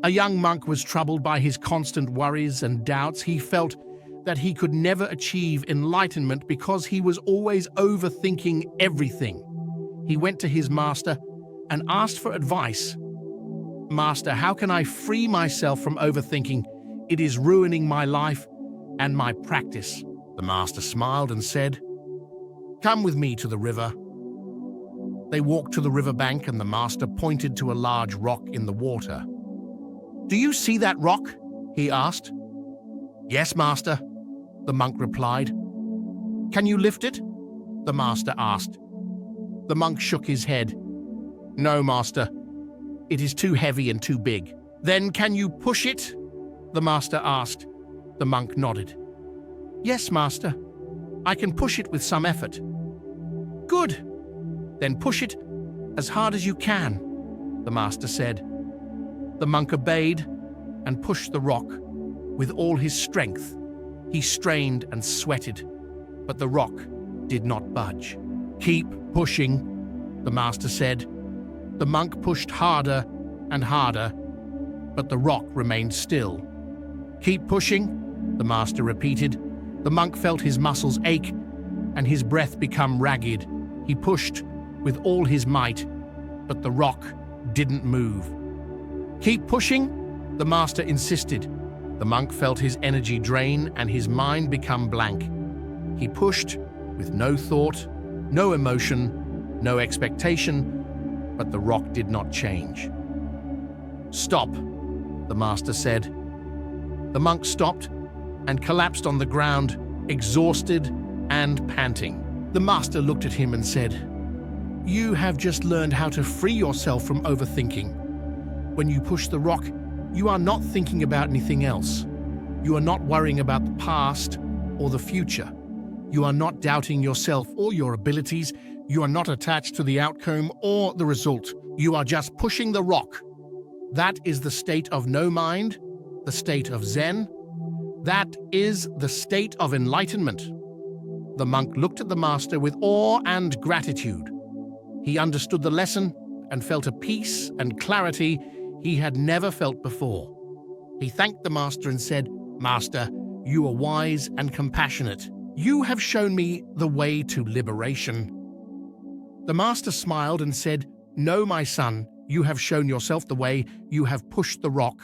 A young monk was troubled by his constant worries and doubts. He felt that he could never achieve enlightenment because he was always overthinking everything. He went to his master and asked for advice. "Master, how can I free myself from overthinking? It is ruining my life and my practice." The master smiled and said, "Come with me to the river." They walked to the riverbank and the master pointed to a large rock in the water. "Do you see that rock?" he asked. "Yes, master," the monk replied. "Can you lift it?" the master asked. The monk shook his head. "No, master. It is too heavy and too big." "Then can you push it?" the master asked. The monk nodded. "Yes, master. I can push it with some effort." "Good. Then push it as hard as you can," the master said. The monk obeyed and pushed the rock with all his strength. He strained and sweated, but the rock did not budge. "Keep pushing," the master said. The monk pushed harder and harder, but the rock remained still. "Keep pushing," the master repeated. The monk felt his muscles ache and his breath become ragged. He pushed with all his might, but the rock didn't move. "Keep pushing," the master insisted. The monk felt his energy drain and his mind become blank. He pushed with no thought, no emotion, no expectation, but the rock did not change. "Stop," the master said. The monk stopped and collapsed on the ground, exhausted and panting. The master looked at him and said, "You have just learned how to free yourself from overthinking. When you push the rock, you are not thinking about anything else. You are not worrying about the past or the future. You are not doubting yourself or your abilities. You are not attached to the outcome or the result. You are just pushing the rock. That is the state of no mind, the state of Zen. That is the state of enlightenment." The monk looked at the master with awe and gratitude. He understood the lesson and felt a peace and clarity he had never felt before. He thanked the master and said, "Master, you are wise and compassionate. You have shown me the way to liberation." The master smiled and said, "No, my son, you have shown yourself the way. You have pushed the rock.